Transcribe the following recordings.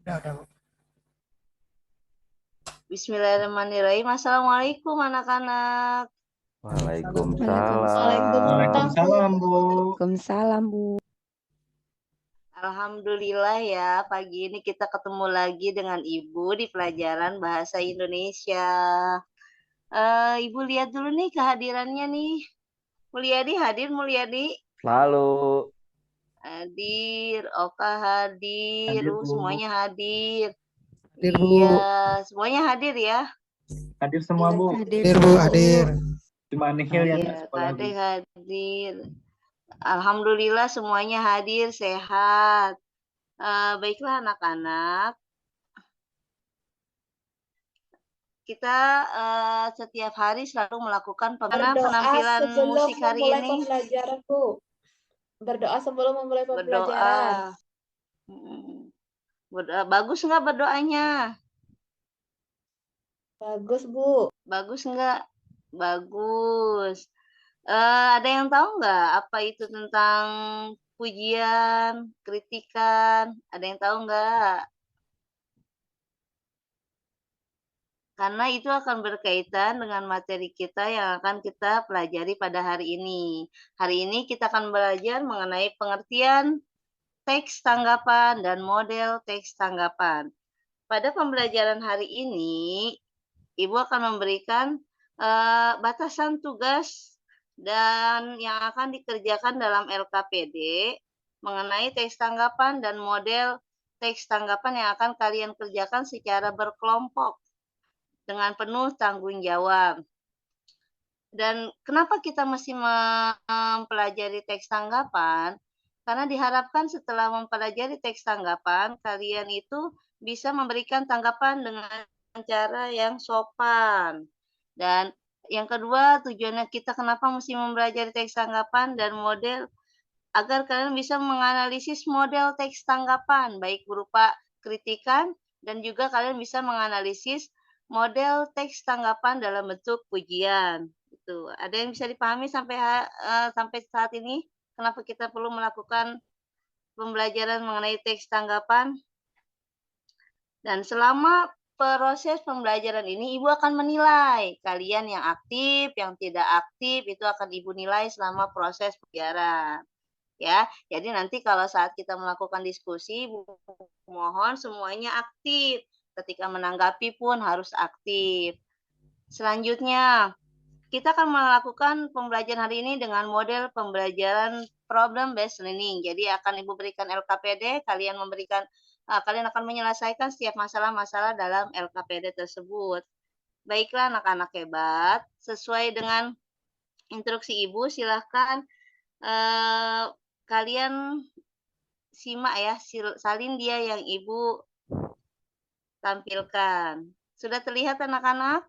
Udah, Bu. Bismillahirrahmanirrahim. Assalamualaikum anak-anak. Waalaikumsalam. Waalaikumsalam, Bu. Waalaikumsalam, Bu. Alhamdulillah ya, pagi ini kita ketemu lagi dengan Ibu di pelajaran Bahasa Indonesia. Ibu lihat dulu nih kehadirannya nih. Mulyadi hadir, Mulyadi? Selalu. Hadir, Oka hadir, Hadir, Bu. semuanya hadir. Hadir, Bu. Iya, semuanya hadir ya. Hadir semua, Bu. Hadir, Bu, hadir. Cuma Nihil yang Iya, sekolah, Bu. Kade hadir. Alhamdulillah semuanya hadir, sehat. Baiklah anak-anak, kita setiap hari selalu melakukan penampilan musik hari ini. Pembelajaran, Bu. Berdoa sebelum memulai pembelajaran. Berdoa. Berdoa. Bagus nggak berdoanya? Bagus, Bu. Bagus nggak? Bagus. Ada yang tahu nggak apa itu tentang pujian, kritikan? Ada yang tahu nggak? Karena itu akan berkaitan dengan materi kita yang akan kita pelajari pada hari ini. Hari ini kita akan belajar mengenai pengertian teks tanggapan dan model teks tanggapan. Pada pembelajaran hari ini, Ibu akan memberikan batasan tugas dan yang akan dikerjakan dalam LKPD mengenai teks tanggapan dan model teks tanggapan yang akan kalian kerjakan secara berkelompok dengan penuh tanggung jawab. Dan kenapa kita mesti mempelajari teks tanggapan? Karena diharapkan setelah mempelajari teks tanggapan, kalian itu bisa memberikan tanggapan dengan cara yang sopan. Dan yang kedua, tujuannya kita kenapa mesti mempelajari teks tanggapan dan model, agar kalian bisa menganalisis model teks tanggapan, baik berupa kritikan, dan juga kalian bisa menganalisis model teks tanggapan dalam bentuk pujian. Itu ada yang bisa dipahami sampai saat ini? Kenapa kita perlu melakukan pembelajaran mengenai teks tanggapan? Dan selama proses pembelajaran ini, Ibu akan menilai kalian yang aktif, yang tidak aktif, itu akan Ibu nilai selama proses pembelajaran. Ya, jadi nanti kalau saat kita melakukan diskusi, mohon semuanya aktif. Ketika menanggapi pun harus aktif. Selanjutnya, kita akan melakukan pembelajaran hari ini dengan model pembelajaran problem based learning. Jadi akan Ibu berikan LKPD, kalian akan menyelesaikan setiap masalah-masalah dalam LKPD tersebut. Baiklah anak-anak hebat, sesuai dengan instruksi Ibu, silahkan kalian simak ya, salin dia yang Ibu tampilkan. Sudah terlihat anak-anak?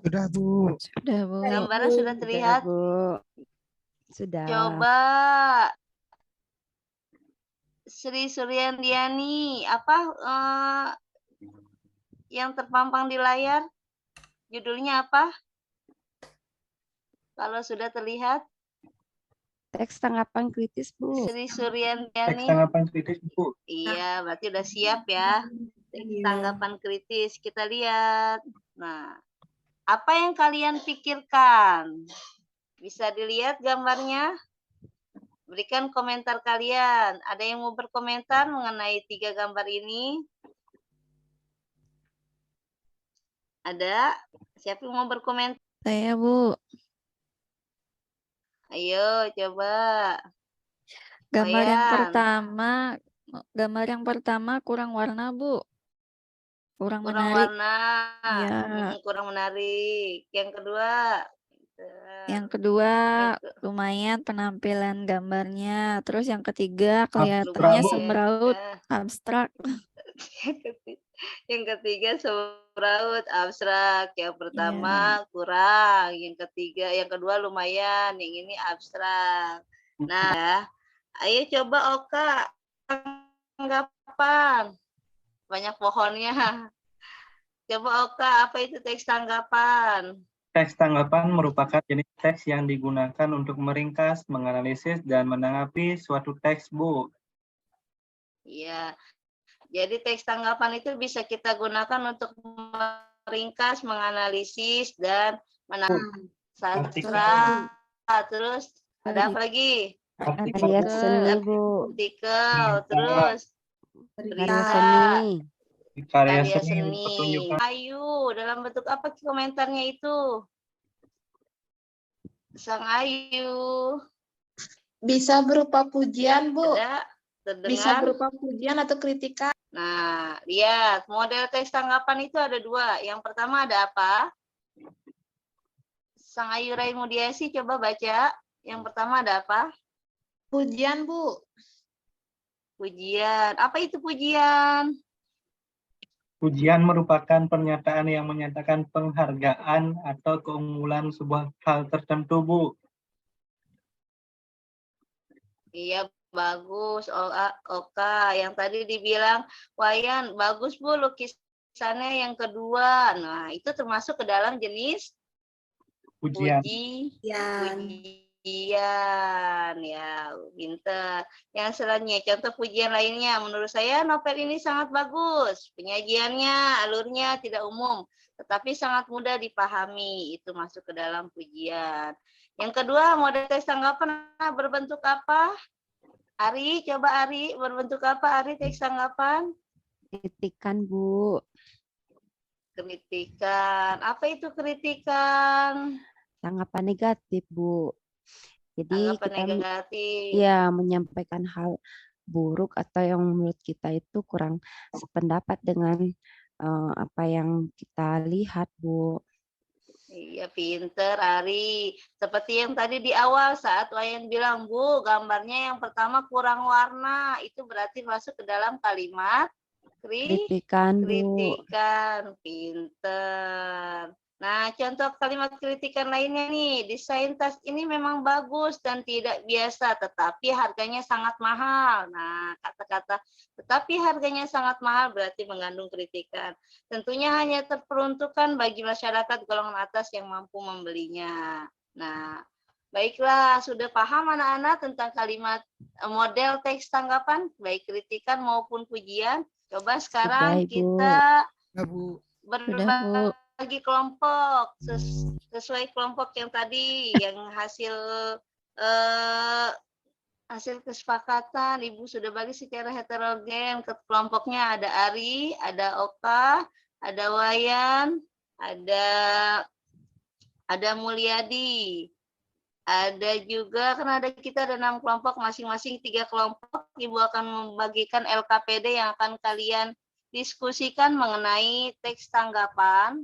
Sudah, Bu. Sudah, Bu. Gambarnya sudah terlihat? Sudah, Bu. Sudah. Coba Sri Suryandiani, apa yang terpampang di layar? Judulnya apa? Kalau sudah terlihat? Teks tanggapan kritis, Bu. Sri Suryandiani. Teks tanggapan kritis, Bu. Iya, berarti udah siap ya. Teks tanggapan kritis, kita lihat. Nah, apa yang kalian pikirkan? Bisa dilihat gambarnya? Berikan komentar kalian. Ada yang mau berkomentar mengenai 3 gambar ini? Ada? Siapa yang mau berkomentar? Saya, Bu. Ayo, coba. Gambar Wayan. yang pertama kurang warna, Bu. Kurang Kurang menarik. warna. Iya. Kurang menarik. Yang kedua? Yang kedua, lumayan penampilan gambarnya. Terus yang ketiga, kelihatannya semraut, abstrak. Yang ketiga semraut, abstrak. Yang pertama kurang. Yang kedua lumayan. Yang ini abstrak. Nah, ya. Ayo coba Oka, tanggapan. Banyak pohonnya. Coba Oka, apa itu teks tanggapan? Teks tanggapan merupakan jenis teks yang digunakan untuk meringkas, menganalisis, dan menanggapi suatu teks, Bu. Iya. Jadi teks tanggapan itu bisa kita gunakan untuk meringkas, menganalisis, dan sastra. Terus ada apa lagi? Karya seni, Bu. Artikel, terus Karya seni. karya seni. Ayu, dalam bentuk apa komentarnya itu? Sang Ayu. Bisa berupa pujian, Bu. Ada? Terdengar? Bisa berupa pujian atau kritikan. Nah, lihat. Model teks tanggapan itu ada dua. Yang pertama ada apa? Sang Ayu Raimudiasi, coba baca. Yang pertama ada apa? Pujian, Bu. Pujian. Apa itu pujian? Pujian merupakan pernyataan yang menyatakan penghargaan atau keunggulan sebuah hal tertentu, Bu. Iya, bagus. Oka. Yang tadi dibilang, Wayan, bagus Bu lukisannya yang kedua. Nah, itu termasuk ke dalam jenis Pujian. Pujian, ya, pinter. Yang selanjutnya, contoh pujian lainnya. Menurut saya novel ini sangat bagus. Penyajiannya, alurnya tidak umum, tetapi sangat mudah dipahami. Itu masuk ke dalam pujian. Yang kedua, model teks tanggapan berbentuk apa? Ari, coba Ari, berbentuk apa Ari teks tanggapan? Kritikan, Bu. Kritikan. Apa itu kritikan? Tanggapan negatif, Bu. Jadi Tanggapan kita negatif. ya menyampaikan hal buruk atau yang menurut kita itu kurang sependapat dengan apa yang kita lihat, Bu. Iya, pinter Ari. Seperti yang tadi di awal saat Wayan bilang, Bu, gambarnya yang pertama kurang warna. Itu berarti masuk ke dalam kalimat Kritikan, Bu. kritikan. Pinter. Nah, contoh kalimat kritikan lainnya nih. Desain tas ini memang bagus dan tidak biasa, tetapi harganya sangat mahal. Nah, kata-kata tetapi harganya sangat mahal berarti mengandung kritikan. Tentunya hanya terperuntukkan bagi masyarakat golongan atas yang mampu membelinya. Nah, baiklah, sudah paham anak-anak tentang kalimat model teks tanggapan, baik kritikan maupun pujian. Coba sekarang Sudah, Ibu. kita Bu. berbagi kelompok sesuai kelompok yang tadi yang hasil kesepakatan. Ibu sudah bagi secara heterogen ke kelompoknya. Ada Ari, ada Oka, ada Wayan, ada Mulyadi, ada juga karena kita ada 6 kelompok, masing-masing 3 kelompok. Ibu akan membagikan LKPD yang akan kalian diskusikan mengenai teks tanggapan,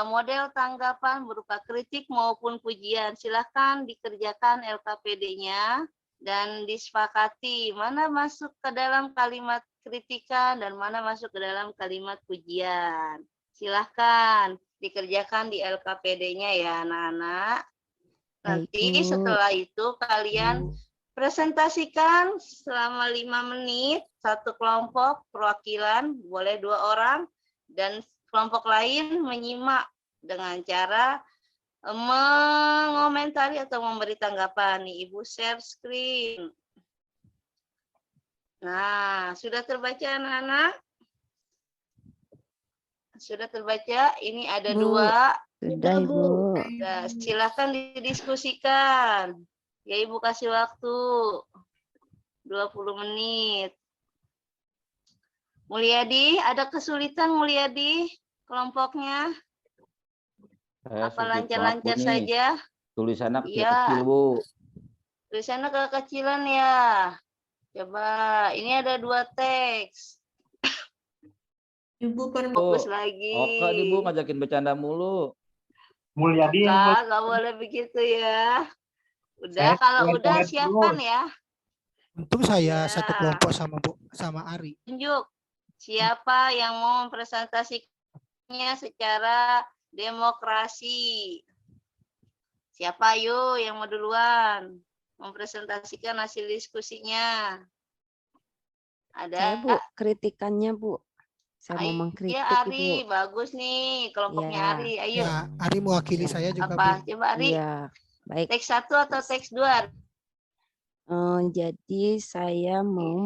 model tanggapan berupa kritik maupun pujian. Silahkan dikerjakan LKPD-nya dan disepakati mana masuk ke dalam kalimat kritikan dan mana masuk ke dalam kalimat pujian. Silahkan dikerjakan di LKPD-nya ya anak-anak. Nanti setelah itu kalian presentasikan selama 5 menit, satu kelompok perwakilan, boleh 2 orang, dan kelompok lain menyimak dengan cara mengomentari atau memberi tanggapan. Nih, Ibu share screen. Nah, sudah terbaca anak-anak? Sudah terbaca? Ini ada Bu. 2. Sudah, Ibu. Nah, silakan didiskusikan. Ya, Ibu kasih waktu 20 menit. Mulyadi, ada kesulitan Mulyadi kelompoknya? Apa lancar-lancar saja? Tulisannya Iya. kecil, Bu. Tulisannya kekecilan ya. Coba, ini ada 2 teks. Ibu Fokus lagi. Oke, Bu ngajakin bercanda mulu. Mulyadi yang Kak, nggak boleh begitu ya. Udah, kalau udah siapkan ya. Untung saya Ya. satu kelompok sama Ari. Tunjuk siapa yang mau mempresentasikannya secara demokrasi. Siapa yuk yang mau duluan mempresentasikan hasil diskusinya? Saya, Ada? Bu, kritikannya, Bu. Saya mau mengkritik, Iya, Ari, Ibu. bagus nih kelompoknya Ya. Ari. Ayo. Ya, Ari mewakili saya juga, Apa? Bu. Coba Ari. Iya, baik. Teks 1 atau teks 2? Jadi saya mau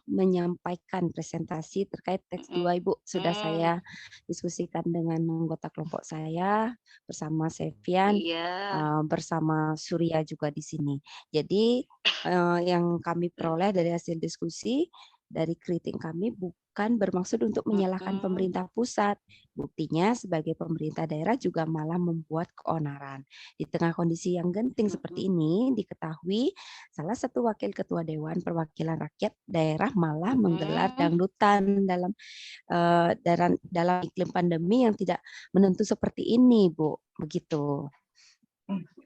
menyampaikan presentasi terkait teks 2, Ibu. Sudah saya diskusikan dengan anggota kelompok saya bersama Sevian, Iya. bersama Surya juga di sini. Jadi yang kami peroleh dari hasil diskusi, dari kritik kami bukan bermaksud untuk menyalahkan pemerintah pusat. Buktinya sebagai pemerintah daerah juga malah membuat keonaran. Di tengah kondisi yang genting seperti ini, diketahui salah satu wakil ketua Dewan Perwakilan Rakyat daerah malah menggelar dangdutan dalam iklim pandemi yang tidak menentu seperti ini, Bu. Begitu.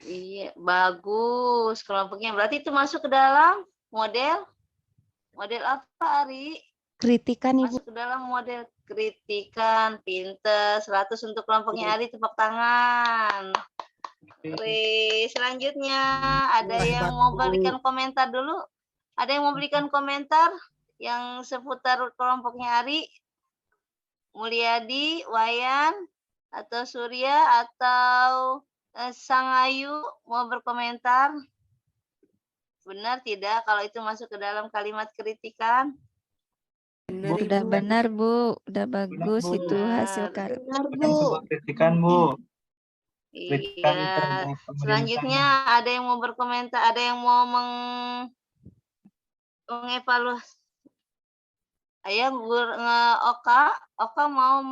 Iya, bagus kelompoknya. Berarti itu masuk ke dalam model apa, Ari? Kritikan, Ibu. Masuk ke dalam model kritikan, pinter, 100 untuk kelompoknya Ari, tepuk tangan. Oke, selanjutnya ada yang mau berikan komentar dulu? Ada yang mau berikan komentar yang seputar kelompoknya Ari? Mulyadi, Wayan, atau Surya, atau Sang Ayu mau berkomentar? Benar tidak kalau itu masuk ke dalam kalimat kritikan? Udah benar, Bu. Udah bagus Bu. itu hasil Benar, Bukan sebuah Bu. kritikan, Bu. Kritikan Iya. terhadap pemerintah. Selanjutnya ada yang mau berkomentar, ada yang mau mengevaluasi. Ayo, Oka mau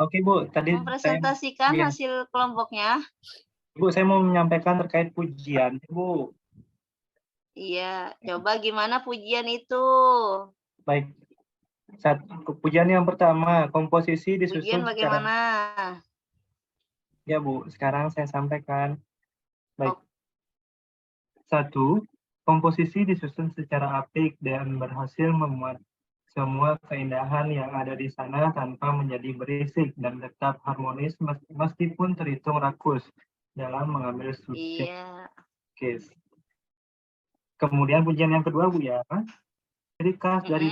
Oke, Bu. Tadi mempresentasikan saya, hasil kelompoknya. Bu, saya mau menyampaikan terkait pujian, Bu. Iya, coba gimana pujian itu? Baik. Pujian yang pertama, komposisi disusun Pujian bagaimana? Ya, Bu. Sekarang saya sampaikan. Baik. Oh. 1. Komposisi disusun secara apik dan berhasil memuat semua keindahan yang ada di sana tanpa menjadi berisik dan tetap harmonis meskipun terhitung rakus dalam mengambil subjek. Iya. Case. Kemudian pujian yang kedua, Bu, ya. Ciri khas dari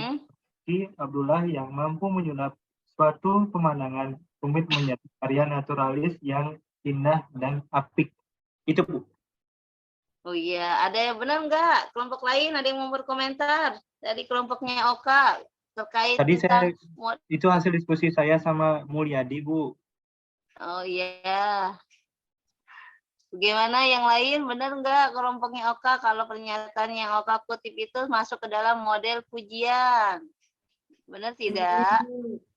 Abdullah yang mampu menyulap suatu pemandangan rumit menjadi karya naturalis yang indah dan apik. Itu, Bu. Oh iya, ada yang benar nggak? Kelompok lain ada yang mau berkomentar dari kelompoknya Oka terkait Tadi tentang itu hasil diskusi saya sama Mulyadi, Bu. Oh iya. Bagaimana yang lain? Benar nggak kelompoknya Oka kalau pernyataan yang Oka kutip itu masuk ke dalam model pujian? Benar tidak?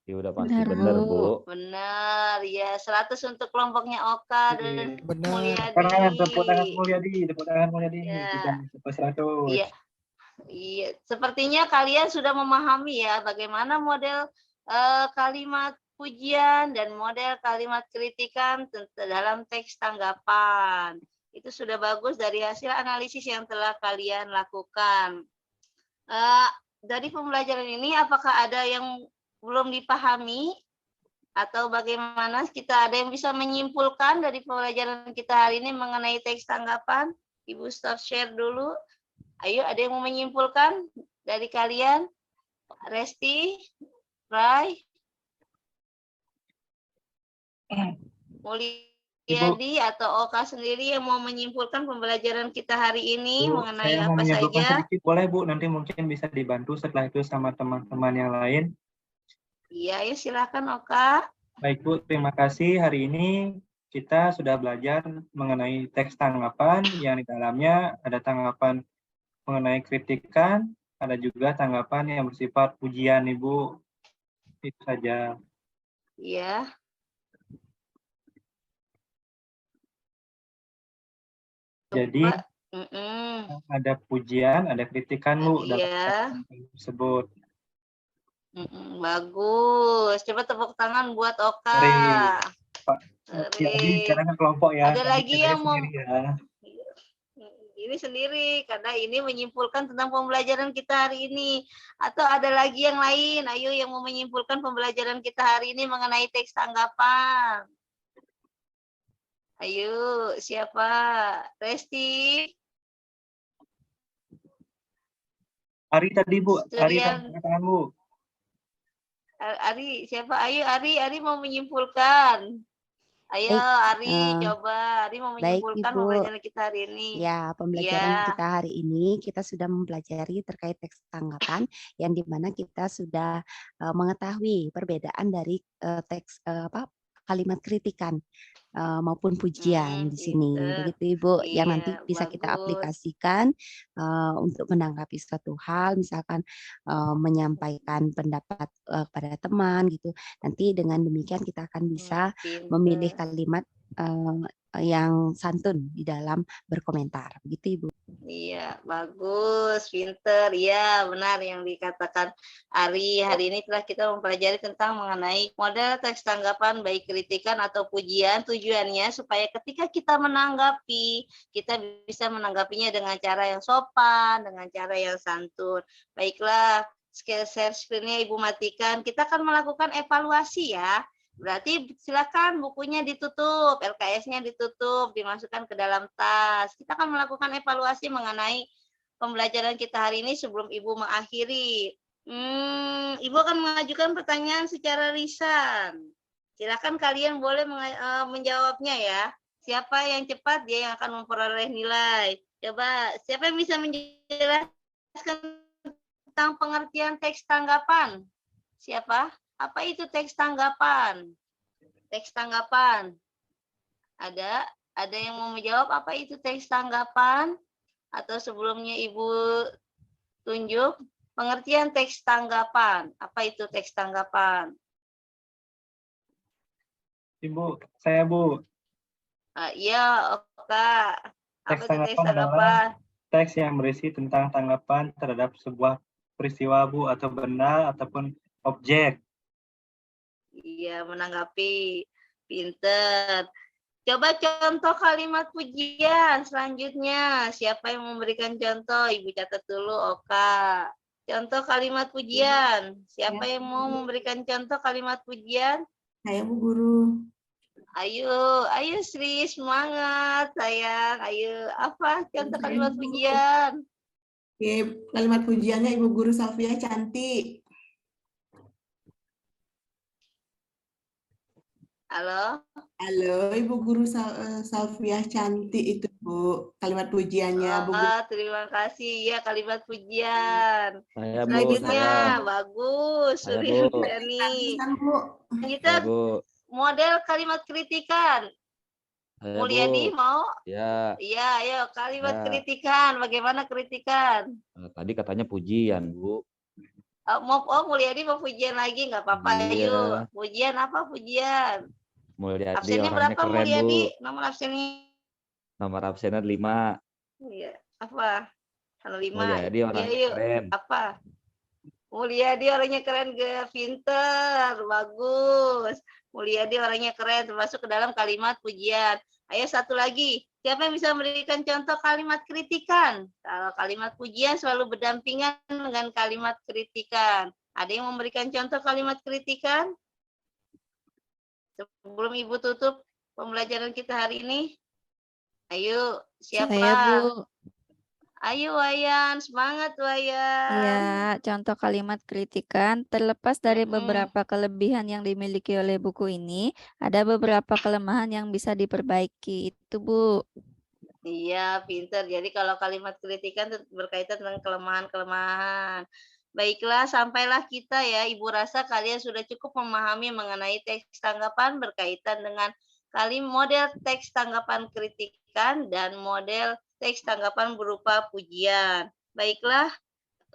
Ya udah pasti benar, Bu. Benar, ya 100 untuk kelompoknya Oka dan Mulyadi. Tepuk tangan Mulyadi, tepuk tangan Mulyadi. Ya. 100. Iya. Iya, sepertinya kalian sudah memahami ya bagaimana model kalimat pujian dan model kalimat kritikan dalam teks tanggapan. Itu sudah bagus dari hasil analisis yang telah kalian lakukan. Dari pembelajaran ini apakah ada yang belum dipahami atau bagaimana kita ada yang bisa menyimpulkan dari pembelajaran kita hari ini mengenai teks tanggapan? Ibu stop share dulu. Ayo, ada yang mau menyimpulkan dari kalian? Resti, Rai, Mulyadi, atau Oka sendiri yang mau menyimpulkan pembelajaran kita hari ini Bu, mengenai saya mau apa menyimpulkan saja? sedikit, boleh, Bu? Nanti mungkin bisa dibantu setelah itu sama teman-teman yang lain. Iya, ya silakan Oka. Baik, Bu. Terima kasih. Hari ini kita sudah belajar mengenai teks tanggapan yang di dalamnya ada tanggapan mengenai kritikan, ada juga tanggapan yang bersifat pujian, Ibu. Itu saja. Iya. Jadi ada pujian, ada kritikan, Bu, dalam teks tersebut. Bagus. Coba tepuk tangan buat Oka. Jadi sekarang kan kelompok ya. Ada lagi yang mau ya. Ini sendiri karena ini menyimpulkan tentang pembelajaran kita hari ini. Atau ada lagi yang lain? Ayo yang mau menyimpulkan pembelajaran kita hari ini mengenai teks tanggapan. Ayo, siapa? Resti? Ari tadi, Bu. Ari tangan, Bu. Ari, siapa? Ayo, Ari mau menyimpulkan. Ayo Baik, Ari, coba. Ari mau baik menyimpulkan Ibu. pembelajaran kita hari ini. Ya, pembelajaran Ya, kita hari ini kita sudah mempelajari terkait teks tanggapan yang dimana kita sudah mengetahui perbedaan dari kalimat kritikan maupun pujian di sini. pinter. Begitu Ibu, yang Iya, nanti bisa kita bagus. aplikasikan untuk menanggapi suatu hal, misalkan menyampaikan pendapat kepada teman gitu. Nanti dengan demikian kita akan bisa memilih Pinter. kalimat yang santun di dalam berkomentar. Begitu Ibu. Iya, bagus, pinter. Iya, benar yang dikatakan Ari. Hari ini telah kita mempelajari tentang mengenai model teks tanggapan baik kritikan atau pujian. Tujuannya supaya ketika kita menanggapi, kita bisa menanggapinya dengan cara yang sopan, dengan cara yang santun. Baiklah, share screen-nya Ibu matikan. Kita akan melakukan evaluasi ya. Berarti silakan bukunya ditutup, LKS-nya ditutup, dimasukkan ke dalam tas. Kita akan melakukan evaluasi mengenai pembelajaran kita hari ini sebelum Ibu mengakhiri. Ibu akan mengajukan pertanyaan secara lisan. Silakan kalian boleh menjawabnya ya. Siapa yang cepat dia yang akan memperoleh nilai. Coba siapa yang bisa menjelaskan tentang pengertian teks tanggapan? Siapa? Apa itu teks tanggapan? Teks tanggapan. Ada yang mau menjawab apa itu teks tanggapan? Atau sebelumnya Ibu tunjuk pengertian teks tanggapan. Apa itu teks tanggapan? Ibu, saya Bu. Iya, Kak. Apa Teks itu teks tanggapan adalah tanggapan? teks yang berisi tentang tanggapan terhadap sebuah peristiwa Bu atau benda ataupun objek. Iya, menanggapi. Pinter. Coba contoh kalimat pujian selanjutnya. Siapa yang memberikan contoh? Ibu catat dulu, Oka. Contoh kalimat pujian. Siapa yang mau memberikan contoh kalimat pujian? Saya Bu Guru. Ayo Sri, semangat sayang. Ayo, apa contoh Saya, kalimat Bu. pujian? Oke, kalimat pujiannya Ibu Guru Salvia cantik. Halo? Halo, Ibu Guru Salvia cantik itu Bu. Kalimat pujiannya Bu Guru. Terima kasih ya kalimat pujian. Saya Bu, Selanjutnya, saya. bagus. Saya Bu. Suryani. Kan Bu. Kita Saya Bu. model kalimat kritikan. Saya Mulyadi Bu. mau? Ya. Iya, ayo kalimat Ya. kritikan. Bagaimana kritikan? Tadi katanya pujian Bu. Mulyadi mau pujian lagi nggak apa-apa. Iya. Yuk, pujian apa pujian? Mulyadi Absennya orangnya berapa keren Mulyadi? Bu. Nomor absennya? Nomor absennya 5. Iya, apa? Nomor 5. Mulyadi orangnya Yuk. keren. Apa? Mulyadi orangnya keren, pinter, bagus. Mulyadi orangnya keren, termasuk ke dalam kalimat pujian. Ayo satu lagi, siapa yang bisa memberikan contoh kalimat kritikan? Kalau kalimat pujian selalu berdampingan dengan kalimat kritikan. Ada yang memberikan contoh kalimat kritikan? Sebelum Ibu tutup pembelajaran kita hari ini. Ayo, siapa? Saya Bu. Ayo Wayan, semangat Wayan. Ya, contoh kalimat kritikan terlepas dari beberapa kelebihan yang dimiliki oleh buku ini, ada beberapa kelemahan yang bisa diperbaiki. Itu Bu. Iya, pinter. Jadi kalau kalimat kritikan berkaitan dengan kelemahan-kelemahan. Baiklah, sampailah kita ya. Ibu rasa kalian sudah cukup memahami mengenai teks tanggapan berkaitan dengan model teks tanggapan kritikan dan model teks tanggapan berupa pujian. Baiklah,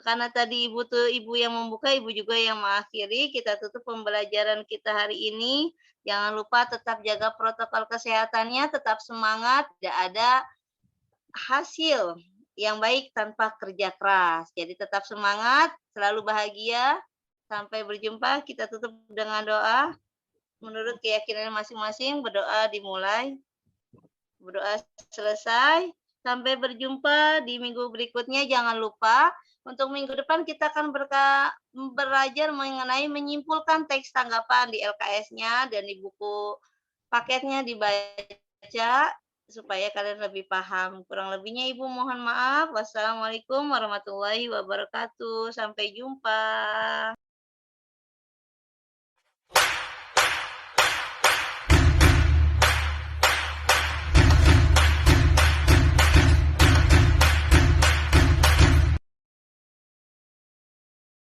karena tadi Ibu yang membuka, Ibu juga yang mengakhiri. Kita tutup pembelajaran kita hari ini. Jangan lupa tetap jaga protokol kesehatannya, tetap semangat, tidak ada hasil yang baik tanpa kerja keras. Jadi tetap semangat, selalu bahagia. Sampai berjumpa, kita tutup dengan doa. Menurut keyakinan masing-masing, berdoa dimulai. Berdoa selesai. Sampai berjumpa di minggu berikutnya. Jangan lupa, untuk minggu depan kita akan belajar mengenai menyimpulkan teks tanggapan di LKS-nya dan di buku paketnya dibaca supaya kalian lebih paham. Kurang lebihnya Ibu mohon maaf. Wassalamualaikum warahmatullahi wabarakatuh. Sampai jumpa.